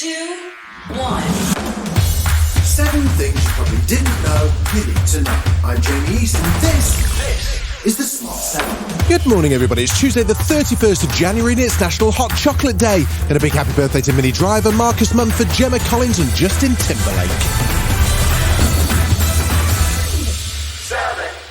2, 1. 7 things you probably didn't know you need to know. I'm Jamie East, and this is the Smart 7. Good morning, everybody. It's Tuesday, the 31st of January, and it's National Hot Chocolate Day. And a big happy birthday to Minnie Driver, Marcus Mumford, Gemma Collins, and Justin Timberlake.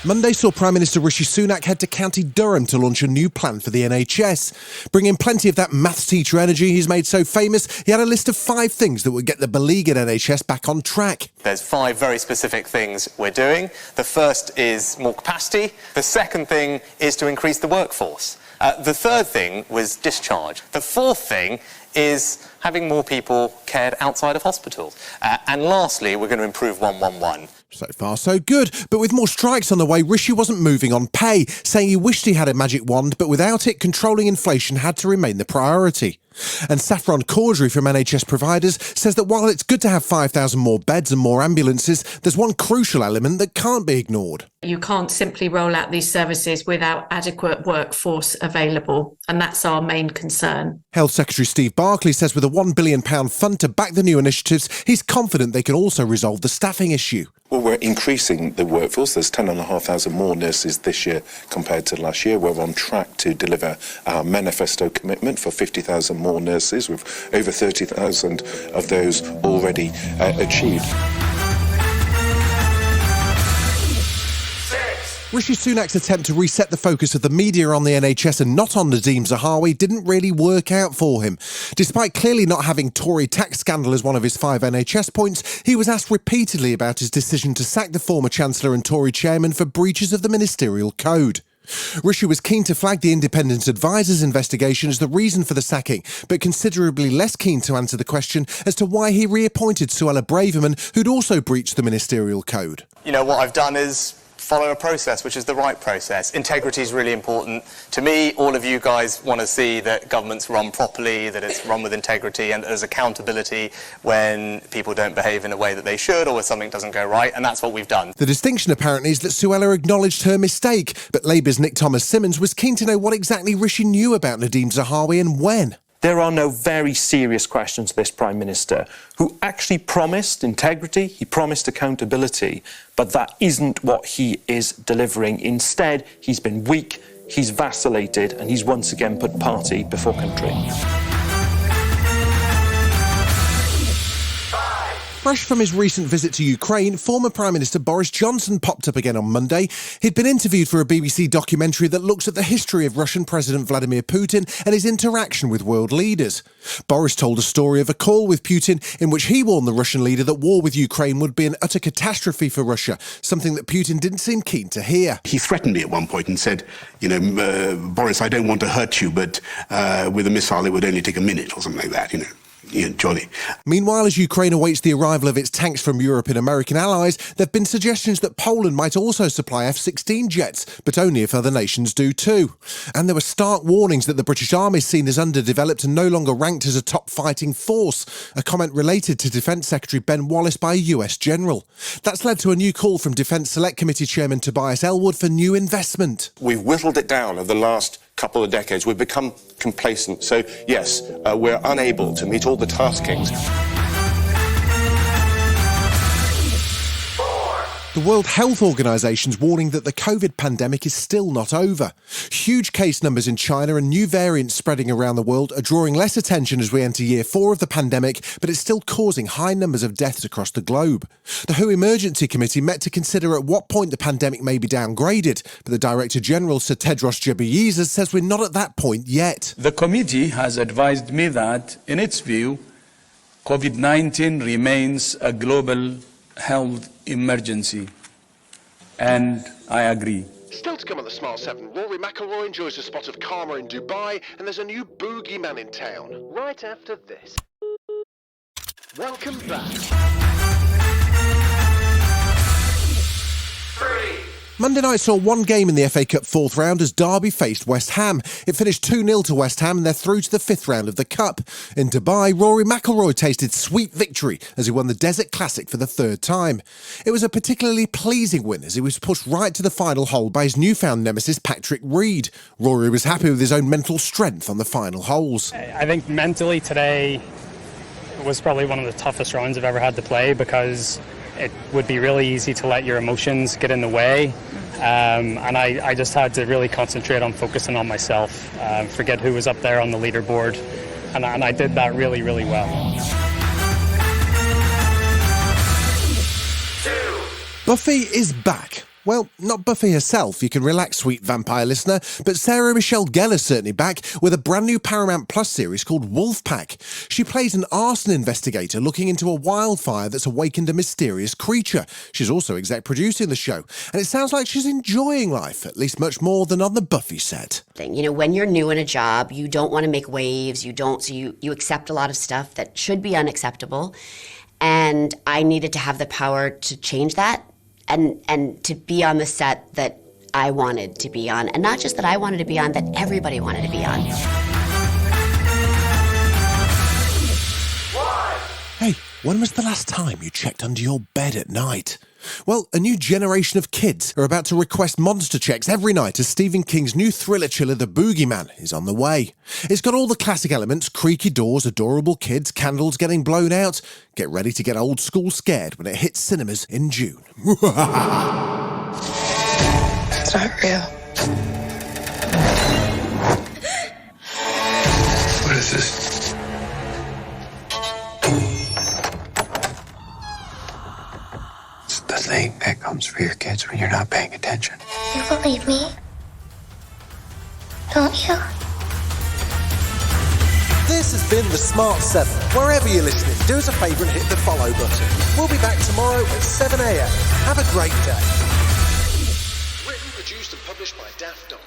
Monday saw Prime Minister Rishi Sunak head to County Durham to launch a new plan for the NHS. Bringing plenty of that maths teacher energy he's made so famous, he had a list of 5 things that would get the beleaguered NHS back on track. There's 5 very specific things we're doing. The first is more capacity. The second thing is to increase the workforce. The third thing was discharge. The fourth thing is having more people cared outside of hospitals. And lastly, we're going to improve 111. So far, so good. But with more strikes on the way, Rishi wasn't moving on pay, saying he wished he had a magic wand, but without it, controlling inflation had to remain the priority. And Saffron Caudry from NHS Providers says that while it's good to have 5,000 more beds and more ambulances, there's one crucial element that can't be ignored. You can't simply roll out these services without adequate workforce available, and that's our main concern. Health Secretary Steve Barclay says with a £1 billion fund to back the new initiatives, he's confident they can also resolve the staffing issue. Well, we're increasing the workforce. There's 10,500 more nurses this year compared to last year. We're on track to deliver our manifesto commitment for 50,000 more nurses, with over 30,000 of those already achieved. Rishi Sunak's attempt to reset the focus of the media on the NHS and not on Nadeem Zahawi didn't really work out for him. Despite clearly not having Tory tax scandal as one of his 5 NHS points, he was asked repeatedly about his decision to sack the former Chancellor and Tory chairman for breaches of the ministerial code. Rishi was keen to flag the independent advisor's investigation as the reason for the sacking, but considerably less keen to answer the question as to why he reappointed Suella Braverman, who'd also breached the ministerial code. You know, what I've done is follow a process, which is the right process. Integrity is really important. To me, all of you guys want to see that government's run properly, that it's run with integrity, and there's accountability when people don't behave in a way that they should or when something doesn't go right, and that's what we've done. The distinction apparently is that Suella acknowledged her mistake, but Labour's Nick Thomas-Symonds was keen to know what exactly Rishi knew about Nadeem Zahawi and when. There are no very serious questions to this Prime Minister, who actually promised integrity, he promised accountability, but that isn't what he is delivering. Instead, he's been weak, he's vacillated, and he's once again put party before country. Fresh from his recent visit to Ukraine, former Prime Minister Boris Johnson popped up again on Monday. He'd been interviewed for a BBC documentary that looks at the history of Russian President Vladimir Putin and his interaction with world leaders. Boris told a story of a call with Putin in which he warned the Russian leader that war with Ukraine would be an utter catastrophe for Russia, something that Putin didn't seem keen to hear. He threatened me at one point and said, Boris, I don't want to hurt you, but with a missile it would only take a minute or something like that, jolly. Meanwhile, as Ukraine awaits the arrival of its tanks from Europe and American allies, there have been suggestions that Poland might also supply F16 jets, but only if other nations do too. And there were stark warnings that the British Army is seen as underdeveloped and no longer ranked as a top fighting force, a comment related to Defence Secretary Ben Wallace by a US general. That's led to a new call from Defence Select Committee Chairman Tobias Ellwood for new investment. We've whittled it down over the last couple of decades. We've become complacent. So, yes, we're unable to meet all the taskings. The World Health Organization's warning that the COVID pandemic is still not over. Huge case numbers in China and new variants spreading around the world are drawing less attention as we enter year 4 of the pandemic, but it's still causing high numbers of deaths across the globe. The WHO Emergency Committee met to consider at what point the pandemic may be downgraded, but the Director General, Sir Tedros Ghebreyesus, says we're not at that point yet. The committee has advised me that, in its view, COVID-19 remains a global health emergency, and I agree. Still to come on the Smart 7, Rory McIlroy enjoys a spot of karma in Dubai, and there's a new boogeyman in town. Right after this. Welcome back. 3. Monday night saw one game in the FA Cup 4th round as Derby faced West Ham. It finished 2-0 to West Ham and they're through to the 5th round of the Cup. In Dubai, Rory McIlroy tasted sweet victory as he won the Desert Classic for the 3rd time. It was a particularly pleasing win as he was pushed right to the final hole by his newfound nemesis Patrick Reed. Rory was happy with his own mental strength on the final holes. I think mentally today It was probably one of the toughest rounds I've ever had to play because it would be really easy to let your emotions get in the way. And I just had to really concentrate on focusing on myself, forget who was up there on the leaderboard. And I did that really, really well. Buffy is back. Well, not Buffy herself, you can relax, sweet vampire listener, but Sarah Michelle Gellar's certainly back with a brand new Paramount Plus series called Wolfpack. She plays an arson investigator looking into a wildfire that's awakened a mysterious creature. She's also exec producing the show, and it sounds like she's enjoying life, at least much more than on the Buffy set. You know, when you're new in a job, you don't want to make waves, so you accept a lot of stuff that should be unacceptable, and I needed to have the power to change that. And to be on the set that I wanted to be on. And not just that I wanted to be on, that everybody wanted to be on. Hey, when was the last time you checked under your bed at night? Well, a new generation of kids are about to request monster checks every night as Stephen King's new thriller chiller The Boogeyman is on the way. It's got all the classic elements, creaky doors, adorable kids, candles getting blown out. Get ready to get old school scared when it hits cinemas in June. It's not real. What is this? The thing that comes for your kids when you're not paying attention. You believe me? Don't you? This has been The Smart 7. Wherever you're listening, do us a favour and hit the follow button. We'll be back tomorrow at 7 a.m. Have a great day. Written, produced and published by Daft Dog.